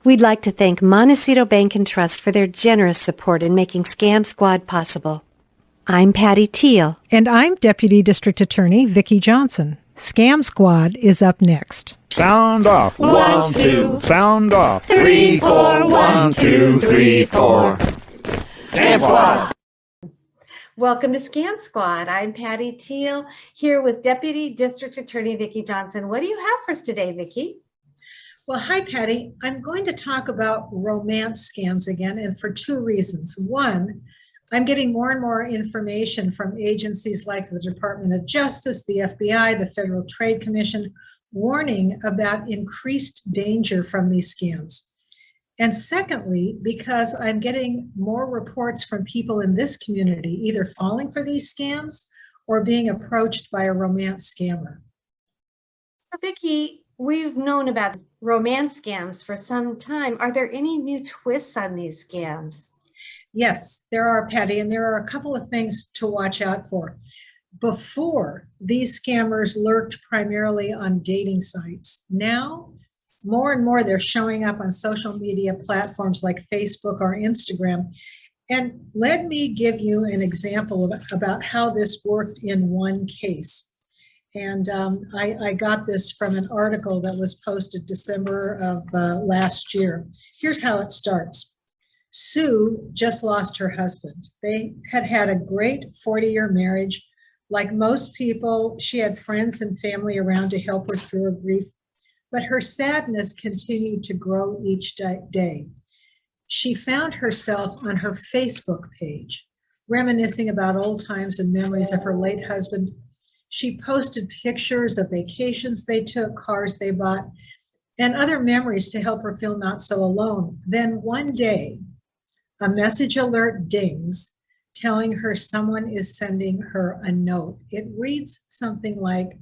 We'd like to thank Montecito Bank and Trust for their generous support in making Scam Squad possible. I'm Patty Teal. And I'm Deputy District Attorney Vicki Johnson. Scam Squad is up next. Sound off. 1, 2. Sound off. 3, 4. 1, 2, 3, 4. Scam Squad. Welcome to Scam Squad. I'm Patty Teal here with Deputy District Attorney Vicki Johnson. What do you have for us today, Vicki? Well, hi, Patty. I'm going to talk about romance scams again, and for two reasons. One, I'm getting more and more information from agencies like the Department of Justice, the FBI, the Federal Trade Commission, warning about increased danger from these scams. And secondly, because I'm getting more reports from people in this community, either falling for these scams or being approached by a romance scammer. So, Vicki, we've known about romance scams for some time. Are there any new twists on these scams? Yes, there are, Patty, and there are a couple of things to watch out for. Before, these scammers lurked primarily on dating sites. Now, more and more, they're showing up on social media platforms like Facebook or Instagram. And let me give you an example about how this worked in one case. And I got this from an article that was posted December of last year. Here's how it starts. Sue just lost her husband. They had had a great 40-year marriage. Like most people, she had friends and family around to help her through her grief, but her sadness continued to grow each day. She found herself on her Facebook page, reminiscing about old times and memories of her late husband. She posted pictures of vacations they took, cars they bought, and other memories to help her feel not so alone. Then one day, a message alert dings, telling her someone is sending her a note. It reads something like,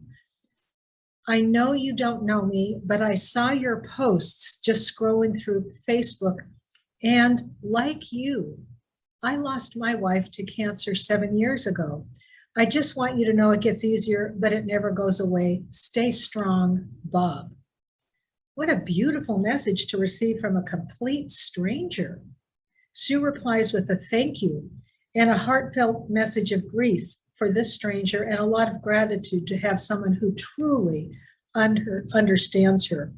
I know you don't know me, but I saw your posts just scrolling through Facebook, and like you, I lost my wife to cancer 7 years ago. I just want you to know it gets easier, but it never goes away. Stay strong, Bob. What a beautiful message to receive from a complete stranger. Sue replies with a thank you and a heartfelt message of grief for this stranger and a lot of gratitude to have someone who truly understands her.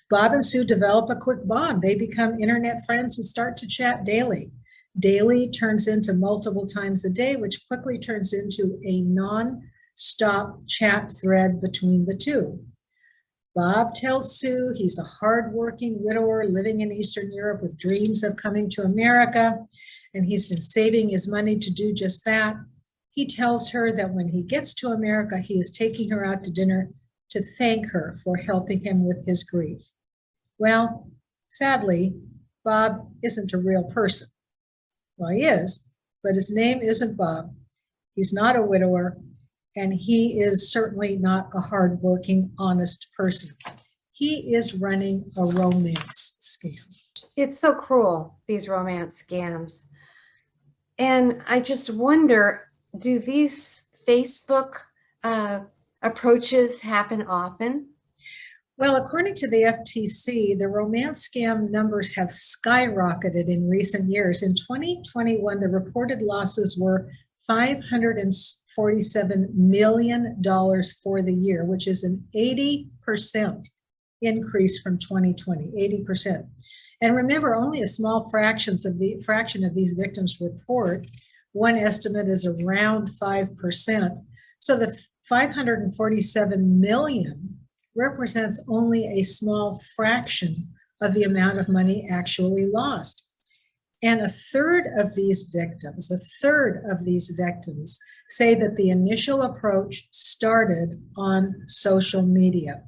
Bob and Sue develop a quick bond. They become internet friends and start to chat daily. Daily turns into multiple times a day, which quickly turns into a non-stop chat thread between the two. Bob tells Sue he's a hardworking widower living in Eastern Europe with dreams of coming to America, and he's been saving his money to do just that. He tells her that when he gets to America, he is taking her out to dinner to thank her for helping him with his grief. Well, sadly, Bob isn't a real person. Well, he is, but his name isn't Bob. He's not a widower, and he is certainly not a hardworking, honest person. He is running a romance scam. It's so cruel, these romance scams. And I just wonder, do these Facebook approaches happen often? Well, according to the FTC, the romance scam numbers have skyrocketed in recent years. In 2021, the reported losses were $547 million for the year, which is an 80% increase from 2020, 80%. And remember, only a small fraction of these victims report. One estimate is around 5%. So the 547 million represents only a small fraction of the amount of money actually lost. And a third of these victims say that the initial approach started on social media.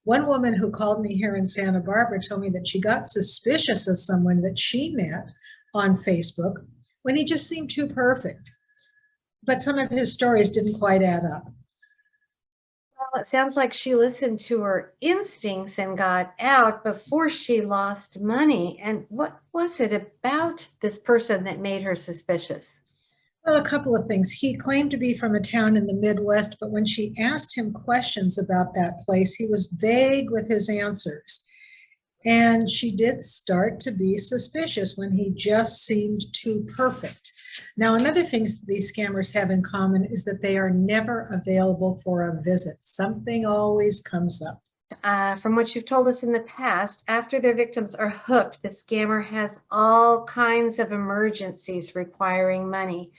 One woman who called me here in Santa Barbara told me that she got suspicious of someone that she met on Facebook when he just seemed too perfect. But some of his stories didn't quite add up. Well, it sounds like she listened to her instincts and got out before she lost money. And what was it about this person that made her suspicious? Well, a couple of things. He claimed to be from a town in the Midwest, but when she asked him questions about that place, he was vague with his answers. And she did start to be suspicious when he just seemed too perfect. Now, another thing these scammers have in common is that they are never available for a visit. Something always comes up. From what you've told us in the past, after their victims are hooked, the scammer has all kinds of emergencies requiring money.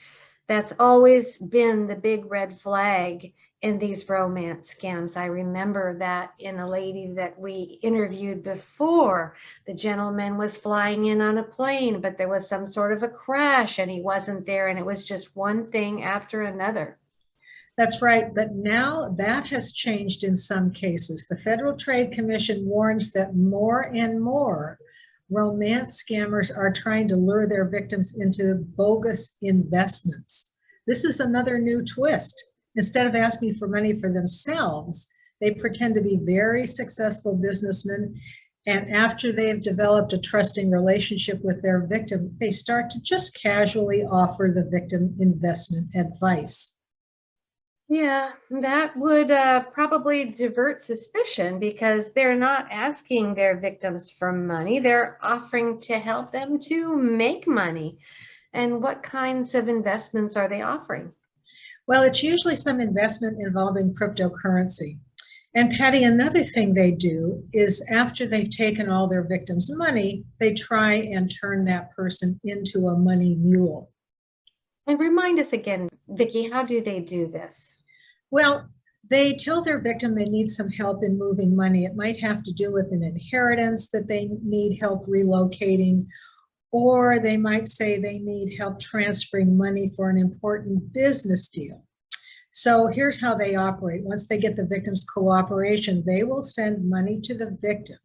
That's always been the big red flag in these romance scams. I remember that in a lady that we interviewed before. The gentleman was flying in on a plane, but there was some sort of a crash and he wasn't there, and it was just one thing after another. That's right, but now that has changed in some cases. The Federal Trade Commission warns that more and more romance scammers are trying to lure their victims into bogus investments. This is another new twist. Instead of asking for money for themselves, they pretend to be very successful businessmen, and after they've developed a trusting relationship with their victim, they start to just casually offer the victim investment advice. Yeah, that would probably divert suspicion because they're not asking their victims for money. They're offering to help them to make money. And what kinds of investments are they offering? Well, it's usually some investment involving cryptocurrency. And Patty, another thing they do is after they've taken all their victims' money, they try and turn that person into a money mule. And remind us again, Vicki, how do they do this? Well, they tell their victim they need some help in moving money. It might have to do with an inheritance that they need help relocating, or they might say they need help transferring money for an important business deal. So here's how they operate. Once they get the victim's cooperation, they will send money to the victim,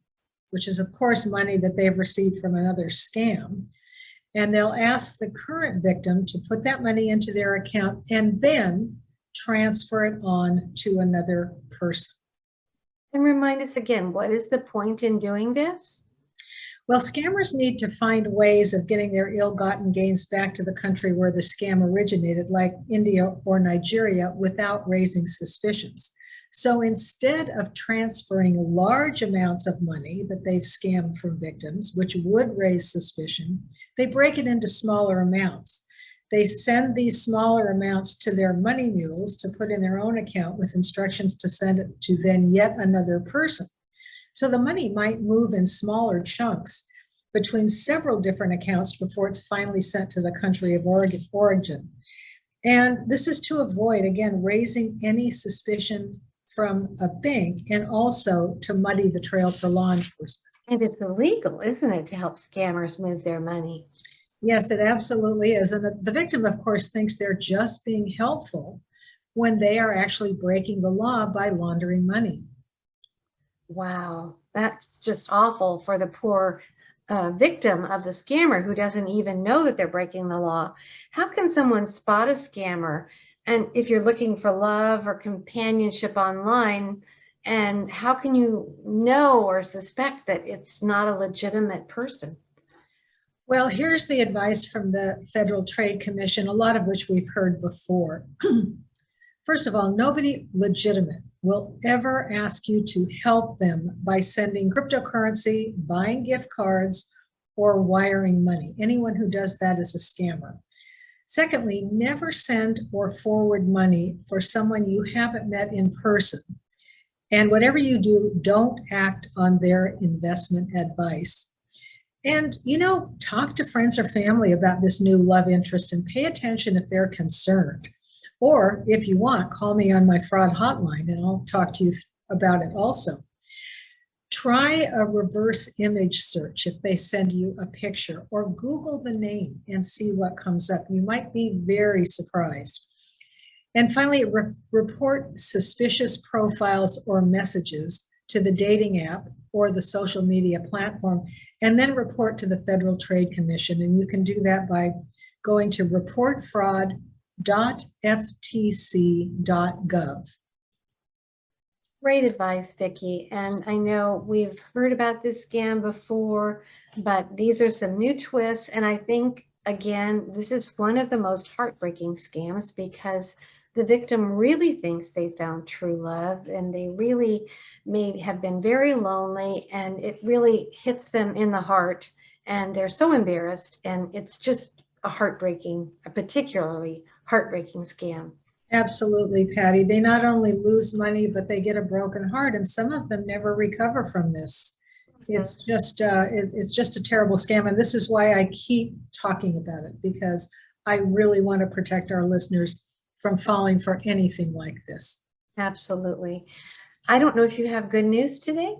which is of course money that they've received from another scam. And they'll ask the current victim to put that money into their account and then transfer it on to another person. And remind us again, what is the point in doing this? Well, scammers need to find ways of getting their ill-gotten gains back to the country where the scam originated, like India or Nigeria, without raising suspicions. So instead of transferring large amounts of money that they've scammed from victims, which would raise suspicion, they break it into smaller amounts. They send these smaller amounts to their money mules to put in their own account with instructions to send it to then yet another person. So the money might move in smaller chunks between several different accounts before it's finally sent to the country of origin. And this is to avoid, again, raising any suspicion from a bank and also to muddy the trail for law enforcement. And it's illegal, isn't it, to help scammers move their money? Yes, it absolutely is. And the victim, of course, thinks they're just being helpful when they are actually breaking the law by laundering money. Wow, that's just awful for the poor victim of the scammer who doesn't even know that they're breaking the law. How can someone spot a scammer? And if you're looking for love or companionship online, and how can you know or suspect that it's not a legitimate person? Well, here's the advice from the Federal Trade Commission, a lot of which we've heard before. First of all, nobody legitimate will ever ask you to help them by sending cryptocurrency, buying gift cards, or wiring money. Anyone who does that is a scammer. Secondly, never send or forward money for someone you haven't met in person. And whatever you do, don't act on their investment advice. And, talk to friends or family about this new love interest and pay attention if they're concerned. Or if you want, call me on my fraud hotline and I'll talk to you about it also. Try a reverse image search if they send you a picture, or Google the name and see what comes up. You might be very surprised. And finally, report suspicious profiles or messages to the dating app or the social media platform, and then report to the Federal Trade Commission. And you can do that by going to reportfraud.ftc.gov. Great advice, Vicki. And I know we've heard about this scam before, but these are some new twists. And I think, again, this is one of the most heartbreaking scams because the victim really thinks they found true love, and they really may have been very lonely, and it really hits them in the heart, and they're so embarrassed, and it's just a particularly heartbreaking scam. Absolutely, Patty. They not only lose money, but they get a broken heart, and some of them never recover from this. It's just a terrible scam, and this is why I keep talking about it, because I really want to protect our listeners from falling for anything like this. Absolutely. I don't know if you have good news today.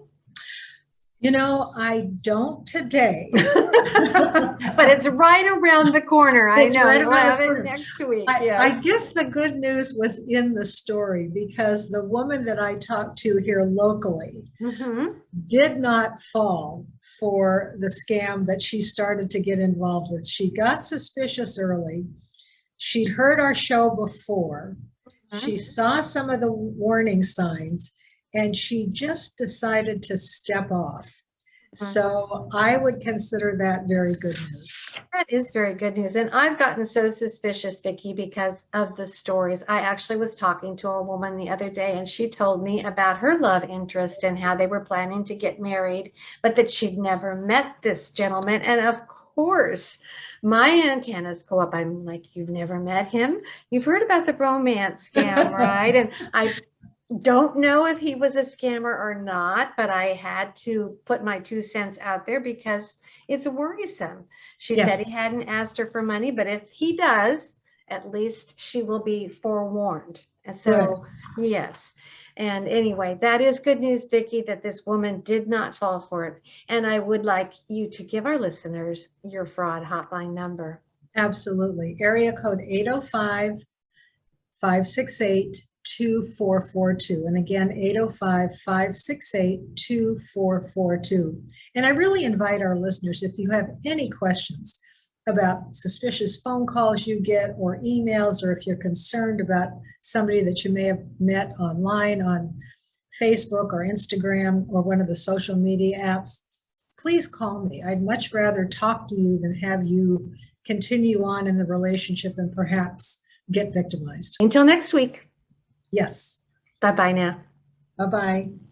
I don't today. But it's right around the corner. I know. Right We'll have it next week. I guess the good news was in the story, because the woman that I talked to here locally did not fall for the scam that she started to get involved with. She got suspicious early. She'd heard our show before. She saw some of the warning signs, and she just decided to step off. So I would consider that very good news. That is very good news. And I've gotten so suspicious, Vicki, because of the stories. I actually was talking to a woman the other day, and she told me about her love interest and how they were planning to get married, but that she'd never met this gentleman. And of course, my antennas go up. I'm like, you've never met him? You've heard about the romance scam, right? And I don't know if he was a scammer or not, but I had to put my 2 cents out there because it's worrisome. She said he hadn't asked her for money, but if he does, at least she will be forewarned. And so, yes. And anyway, that is good news, Vicki, that this woman did not fall for it. And I would like you to give our listeners your fraud hotline number. Absolutely. Area code 805-568-2442. And again, 805-568-2442. And I really invite our listeners, if you have any questions about suspicious phone calls you get or emails, or if you're concerned about somebody that you may have met online on Facebook or Instagram or one of the social media apps, please call me. I'd much rather talk to you than have you continue on in the relationship and perhaps get victimized. Until next week. Yes. Bye-bye now. Bye-bye.